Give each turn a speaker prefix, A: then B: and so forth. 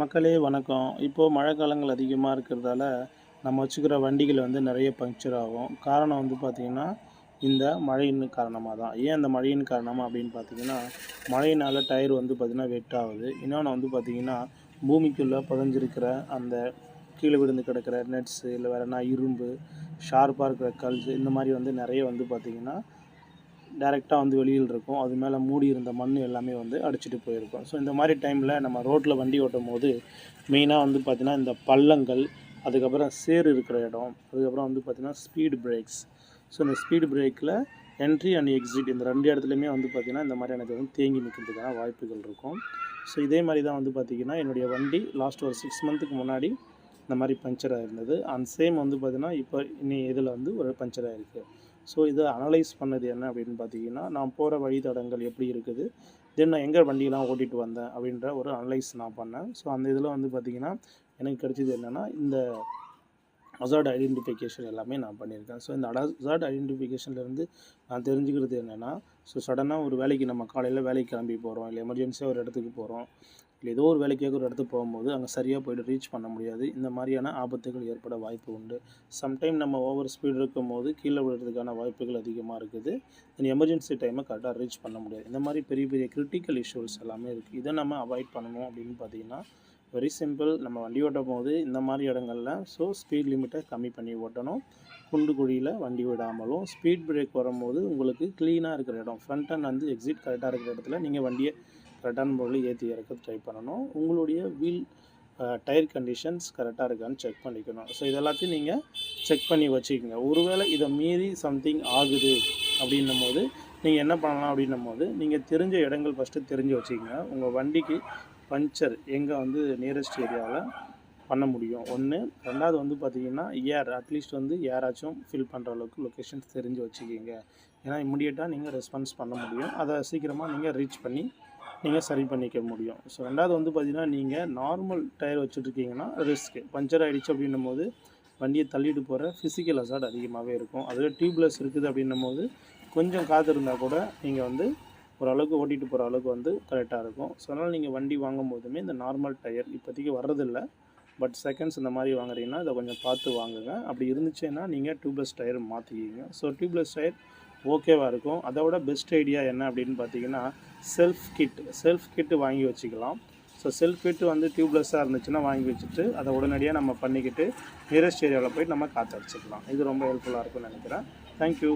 A: மக்களே வணக்கம். இப்போது மழை காலங்கள் அதிகமாக இருக்கிறதால நம்ம வச்சுக்கிற வண்டிகள் வந்து நிறைய பங்க்சர் ஆகும். காரணம் வந்து பார்த்திங்கன்னா, இந்த மழையின் காரணமாக தான். ஏன் அந்த மழையின் காரணமா அப்படின்னு பார்த்தீங்கன்னா, மழையினால் டயர் வந்து பார்த்திங்கன்னா வெட் ஆகுது. இன்னொன்று வந்து பார்த்திங்கன்னா, பூமிக்குள்ளே புதைஞ்சிருக்கிற அந்த கீழே விழுந்து கிடக்கிற நட்ஸு இல்லை வேறு என்ன இரும்பு, ஷார்ப்பாக இருக்கிற கல்ஸ் இந்த மாதிரி வந்து நிறைய வந்து பார்த்திங்கன்னா டைரெக்டாக வந்து வெளியில் இருக்கும். அது மேலே மூடி இருந்த மண் எல்லாமே வந்து அடிச்சிட்டு போயிருக்கும். ஸோ இந்த மாதிரி டைமில் நம்ம ரோட்டில் வண்டி ஓட்டும்போது மெயினாக வந்து பார்த்திங்கன்னா இந்த பள்ளங்கள், அதுக்கப்புறம் சேறு இருக்கிற இடம், அதுக்கப்புறம் வந்து பார்த்திங்கன்னா ஸ்பீடு பிரேக்ஸ். ஸோ இந்த ஸ்பீடு பிரேக்கில் என்ட்ரி அண்ட் எக்ஸிட் இந்த 2 இடத்துலையுமே வந்து பார்த்திங்கன்னா இந்த மாதிரியானது வந்து தேங்கி நிற்கிறதுக்கான வாய்ப்புகள் இருக்கும். ஸோ இதே மாதிரி தான் வந்து பார்த்திங்கன்னா என்னுடைய வண்டி லாஸ்ட் ஒரு 6 மந்த்துக்கு முன்னாடி இந்த மாதிரி பஞ்சர் ஆகிருந்தது. அண்ட் சேம் வந்து பார்த்திங்கன்னா இப்போ இதில் வந்து ஒரு பஞ்சர் ஆகிருக்கு. ஸோ இதை அனலைஸ் பண்ணது என்ன அப்படின்னு பார்த்தீங்கன்னா, நான் போகிற வழித்தடங்கள் எப்படி இருக்குது, தென் நான் எங்கே வண்டியெலாம் ஓட்டிகிட்டு வந்தேன் அப்படின்ற ஒரு அனலைஸ் நான் பண்ணேன். ஸோ அந்த இதில் வந்து பார்த்திங்கன்னா எனக்கு கிடைச்சது என்னென்னா, இந்த ஹசார்ட் ஐடென்டிஃபிகேஷன் எல்லாமே நான் பண்ணியிருக்கேன். ஸோ இந்த ஹசார்ட் ஐடென்டிஃபிகேஷன்லேருந்து நான் தெரிஞ்சுக்கிறது என்னென்னா, ஸோ சடனாக ஒரு வேலைக்கு நம்ம காலையில் வேலைக்கு கிளம்பி போகிறோம், இல்லை எமர்ஜென்சியாக ஒரு இடத்துக்கு போகிறோம், இல்லை ஏதோ ஒரு வேலைக்காக ஒரு இடத்துக்கு போகும்போது அங்கே சரியாக போய்ட்டு ரீச் பண்ண முடியாது. இந்த மாதிரியான ஆபத்துகள் ஏற்பட வாய்ப்பு உண்டு. சம்டைம் நம்ம ஓவர் ஸ்பீடு இருக்கும்போது கீழே விழுறதுக்கான வாய்ப்புகள் அதிகமாக இருக்குது. இந்த எமர்ஜென்சி டைமை கரெக்டாக ரீச் பண்ண முடியாது. இந்த மாதிரி பெரிய பெரிய கிரிட்டிக்கல் இஷ்யூஸ் எல்லாமே இருக்குது. இதை நம்ம அவாய்ட் பண்ணணும் அப்படின்னு பார்த்தீங்கன்னா, வெரி சிம்பிள். நம்ம வண்டி ஓட்டும் போது இந்த மாதிரி இடங்களில் ஸ்பீட் லிமிட்டை கம்மி பண்ணி ஓட்டணும். குண்டு குழியில் வண்டி விடாமலும், ஸ்பீட் பிரேக் வரும்போது உங்களுக்கு க்ளீனாக இருக்கிற இடம், ஃப்ரண்ட் அண்ட் வந்து எக்ஸிட் கரெக்டாக இருக்கிற இடத்துல நீங்கள் வண்டியை கரெக்டான முறையில் ஏற்றி இறக்க ட்ரை பண்ணணும். உங்களுடைய வீல் டயர் கண்டிஷன்ஸ் கரெக்டாக இருக்கான்னு செக் பண்ணிக்கணும். ஸோ இதெல்லாத்தையும் நீங்கள் செக் பண்ணி வச்சுக்கோங்க. ஒருவேளை இதை மீறி சம்திங் ஆகுது அப்படின்னும் போது நீங்கள் என்ன பண்ணலாம் அப்படின்னும் போது, நீங்கள் தெரிஞ்ச இடங்கள் ஃபஸ்ட்டு தெரிஞ்சு வச்சுக்கோங்க. உங்கள் வண்டிக்கு பஞ்சர் எங்கே வந்து நியரஸ்ட் ஏரியாவில் பண்ண முடியும் ஒன்று. ரெண்டாவது வந்து பார்த்திங்கன்னா அட்லீஸ்ட் வந்து ஏராச்சும் ஃபில் பண்ணுற அளவுக்கு லொக்கேஷன்ஸ் தெரிஞ்சு வச்சுக்கிங்க. ஏன்னா இம்மிடியேட்டாக நீங்கள் ரெஸ்பான்ஸ் பண்ண முடியும். அதை சீக்கிரமாக நீங்கள் ரீச் பண்ணி நீங்கள் சரி பண்ணிக்க முடியும். ஸோ ரெண்டாவது வந்து பார்த்திங்கன்னா, நீங்கள் நார்மல் டயர் வச்சுட்ருக்கீங்கன்னா ரிஸ்க்கு. பஞ்சர் ஆகிடுச்சு அப்படின்னும் போது வண்டியை தள்ளிட்டு போகிற ஃபிசிக்கல் ஹசார்ட் அதிகமாகவே இருக்கும். அதில் டியூப்லெஸ் இருக்குது அப்படின்னும் போது கொஞ்சம் காற்று இருந்தால் கூட நீங்கள் வந்து ஓரளவுக்கு ஓட்டிகிட்டு போகிற அளவுக்கு வந்து கரெக்டாக இருக்கும். ஸோ அதனால் நீங்கள் வண்டி வாங்கும் போதுமே இந்த நார்மல் டயர் இப்போதைக்கு வர்றதில்லை, பட் செகண்ட்ஸ் இந்த மாதிரி வாங்குறீங்கன்னா இதை கொஞ்சம் பார்த்து வாங்குங்க. அப்படி இருந்துச்சுன்னா நீங்கள் டியூப்லெஸ் டயர் மாற்றிக்கிங்க. ஸோ டியூப்லெஸ் டயர் ஓகேவாக இருக்கும். அதை விட பெஸ்ட் ஐடியா என்ன அப்படின்னு பார்த்தீங்கன்னா, செல்ஃப் கிட்டு வாங்கி வச்சுக்கலாம். ஸோ செல்ஃப் கிட்டு வந்து டியூப்லெஸ்ஸாக இருந்துச்சுன்னா வாங்கி வச்சுட்டு அதை உடனடியாக நம்ம பண்ணிக்கிட்டு நியரஸ்ட் ஏரியாவில் போய்ட்டு நம்ம காற்று அடிச்சுக்கலாம். இது ரொம்ப ஹெல்ப்ஃபுல்லாக இருக்கும்னு நினைக்கிறேன். தேங்க்யூ.